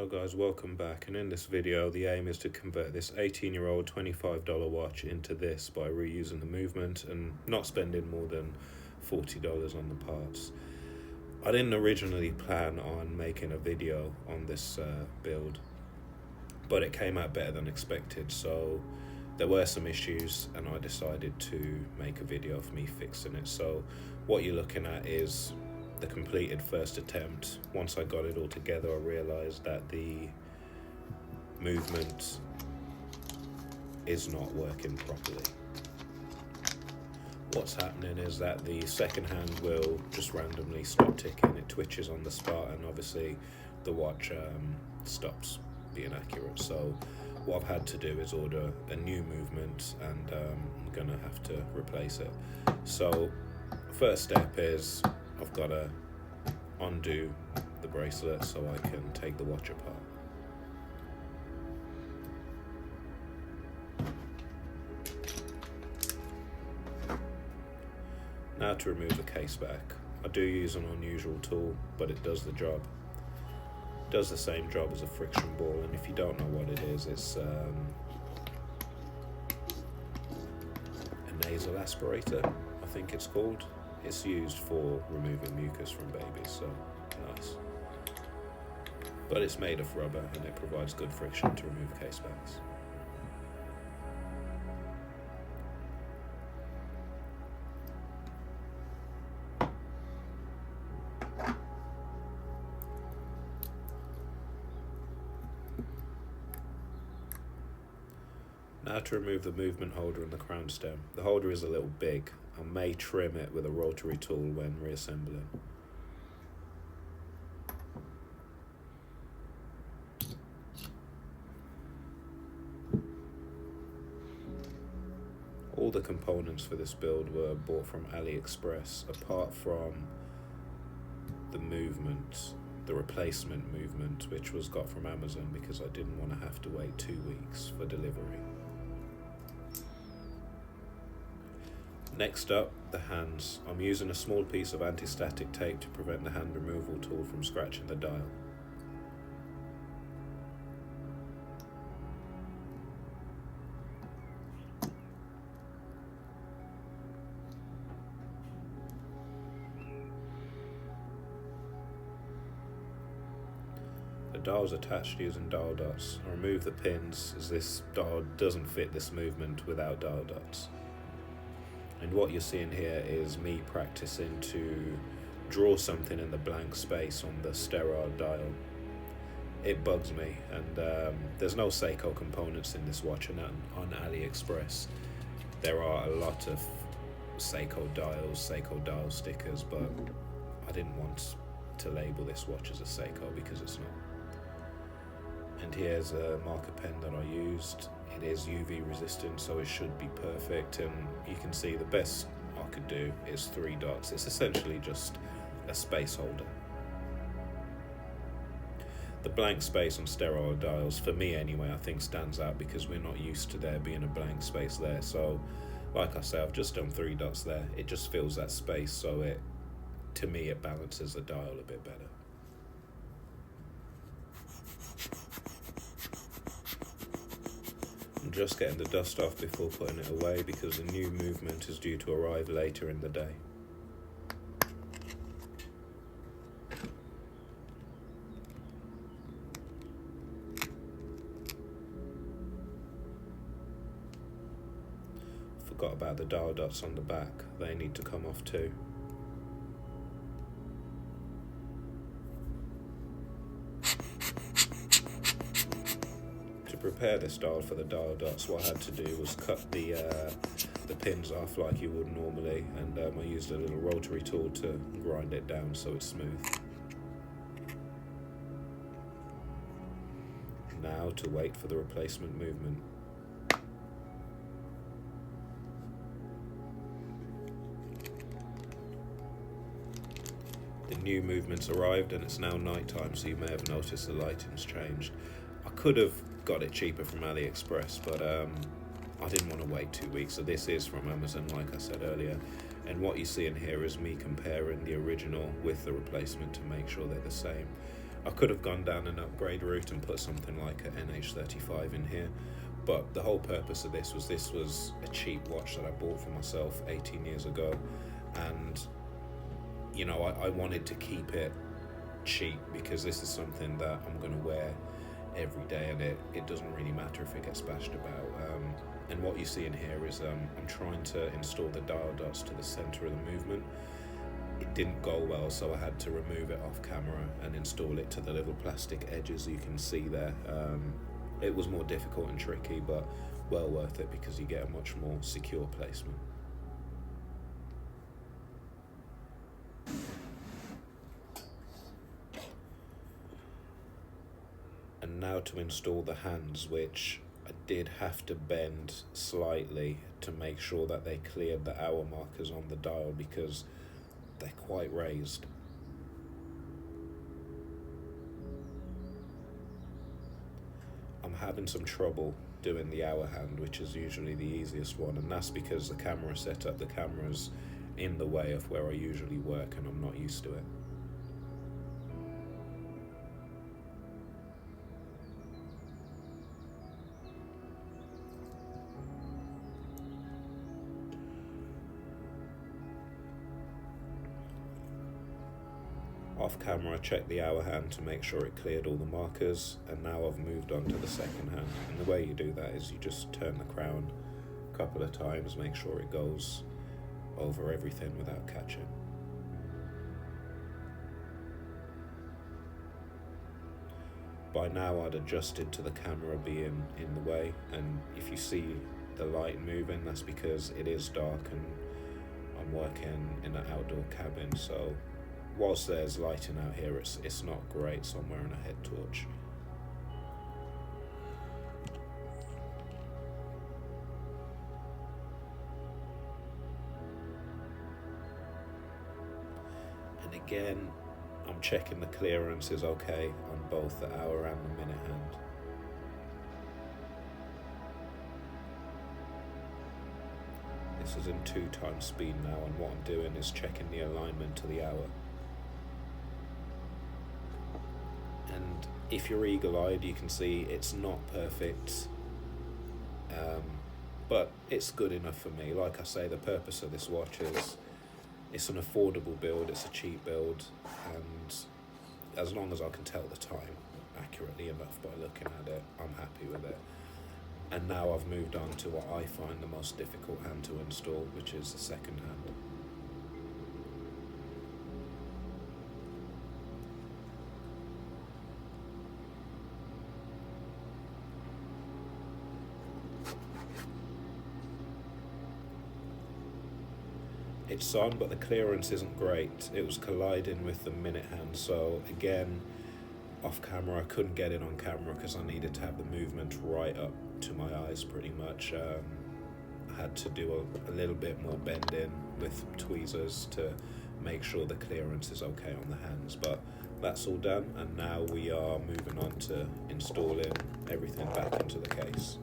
Hello guys, welcome back, and in this video the aim is to convert this 18-year-old $25 watch into this by reusing the movement and not spending more than $40 on the parts. I didn't originally plan on making a video on this build, but it came out better than expected, so there were some issues and I decided to make a video of me fixing it. So what you're looking at is the completed first attempt. Once I got it all together, I realized that the movement is not working properly. What's happening is that the second hand will just randomly stop ticking. It twitches on the spot and obviously the watch stops being accurate. So what I've had to do is order a new movement, and I'm gonna have to replace it. So first step is I've got to undo the bracelet so I can take the watch apart. Now to remove the case back. I do use an unusual tool, but it does the job. It does the same job as a friction ball, and if you don't know what it is, it's a nasal aspirator, I think it's called. It's used for removing mucus from babies, so nice. But it's made of rubber and it provides good friction to remove case backs. Now to remove the movement holder and the crown stem. The holder is a little big. I may trim it with a rotary tool when reassembling. All the components for this build were bought from AliExpress, apart from the movement, the replacement movement, which was got from Amazon because I didn't want to have to wait 2 weeks for delivery. Next up, the hands. I'm using a small piece of anti-static tape to prevent the hand removal tool from scratching the dial. The dial's attached using dial dots. I remove the pins as this dial doesn't fit this movement without dial dots. And what you're seeing here is me practicing to draw something in the blank space on the sterile dial. It bugs me, and there's no Seiko components in this watch, and on AliExpress there are a lot of Seiko dial stickers, but I didn't want to label this watch as a Seiko because it's not. And here's a marker pen that I used. It is UV resistant, so it should be perfect, and you can see the best I could do is 3 dots. It's essentially just a space holder. The blank space on sterile dials, for me anyway, I think stands out because we're not used to there being a blank space there. So like I say, I've just done 3 dots there. It just fills that space, so to me it balances the dial a bit better. I'm just getting the dust off before putting it away because the new movement is due to arrive later in the day. Forgot about the dial dots on the back. They need to come off too. To prepare this dial for the dial dots, what I had to do was cut the pins off like you would normally, and I used a little rotary tool to grind it down so it's smooth. Now to wait for the replacement movement. The new movement's arrived and it's now night time, so you may have noticed the lighting's changed. I could have got it cheaper from AliExpress, but I didn't want to wait 2 weeks, so this is from Amazon like I said earlier, and what you see in here is me comparing the original with the replacement to make sure they're the same. I could have gone down an upgrade route and put something like an NH35 in here, but the whole purpose of this was a cheap watch that I bought for myself 18 years ago, and you know, I wanted to keep it cheap because this is something that I'm going to wear every day, and it doesn't really matter if it gets bashed about. And what you see in here is I'm trying to install the dial dots to the center of the movement. It didn't go well, so I had to remove it off camera and install it to the little plastic edges you can see there. It was more difficult and tricky, but well worth it because you get a much more secure placement. And now to install the hands, which I did have to bend slightly to make sure that they cleared the hour markers on the dial because they're quite raised. I'm having some trouble doing the hour hand, which is usually the easiest one, and that's because the camera setup, the camera's in the way of where I usually work and I'm not used to it. Off camera, I checked the hour hand to make sure it cleared all the markers, and now I've moved on to the second hand. And the way you do that is you just turn the crown a couple of times, make sure it goes over everything without catching. By now I'd adjusted to the camera being in the way, and if you see the light moving, that's because it is dark and I'm working in an outdoor cabin, so whilst there's lighting out here, it's not great, so I'm wearing a head torch. And again, I'm checking the clearance is okay on both the hour and the minute hand. This is in 2 times speed now, and what I'm doing is checking the alignment to the hour. And if you're eagle-eyed, you can see it's not perfect, but it's good enough for me. Like I say, the purpose of this watch is it's an affordable build, it's a cheap build, and as long as I can tell the time accurately enough by looking at it, I'm happy with it. And now I've moved on to what I find the most difficult hand to install, which is the second hand. It's on, but the clearance isn't great. It was colliding with the minute hand, so again, off camera, I couldn't get it on camera because I needed to have the movement right up to my eyes pretty much. I had to do a little bit more bending with tweezers to make sure the clearance is okay on the hands, but that's all done, and now we are moving on to installing everything back into the case.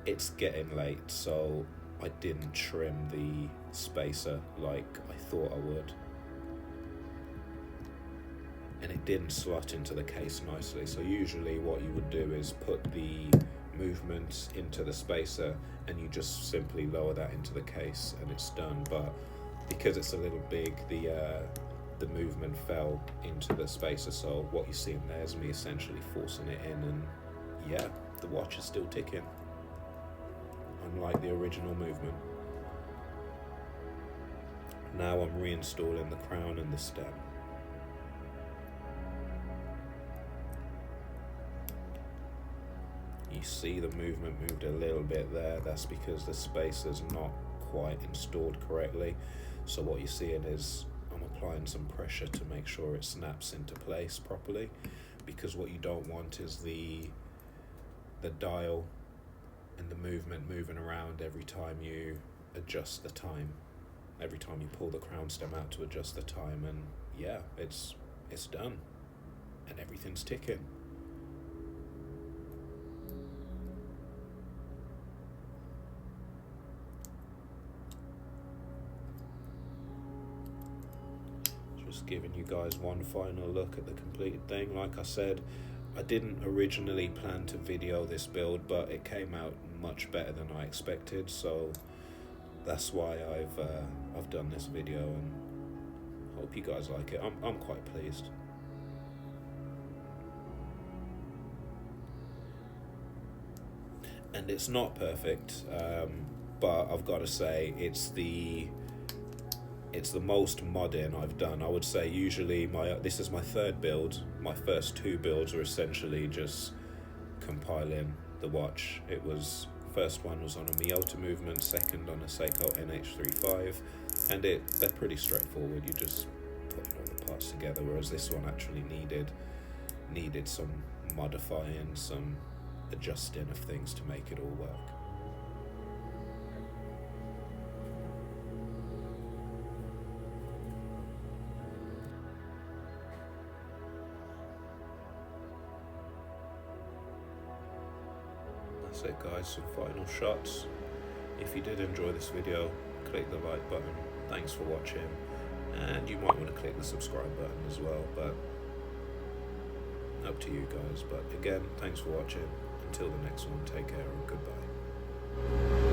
It's getting late, so I didn't trim the spacer like I thought I would, and it didn't slot into the case nicely. So usually what you would do is put the movement into the spacer and you just simply lower that into the case and it's done, but because it's a little big, the movement fell into the spacer, so what you see in there is me essentially forcing it in, and yeah, the watch is still ticking, unlike the original movement. Now I'm reinstalling the crown and the stem. You see the movement moved a little bit there. That's because the spacer's not quite installed correctly. So what you're seeing is I'm applying some pressure to make sure it snaps into place properly, because what you don't want is the dial and the movement moving around every time you adjust the time, every time you pull the crown stem out to adjust the time. And yeah, it's done and everything's ticking. just giving you guys one final look at the completed thing. Like I said, I didn't originally plan to video this build, but it came out much better than I expected, so that's why I've done this video, and hope you guys like it. I'm quite pleased. And it's not perfect, but I've got to say it's the most modern I've done. I would say usually this is my third build. My first two builds were essentially just compiling the watch. First one was on a Miyota movement, second on a Seiko NH35, and they're pretty straightforward. You just put all the parts together, whereas this one actually needed some modifying, some adjusting of things to make it all work. That's it guys, some final shots. If you did enjoy this video, click the like button. Thanks for watching, and you might want to click the subscribe button as well, but up to you guys. But again, thanks for watching. Until the next one, take care and goodbye.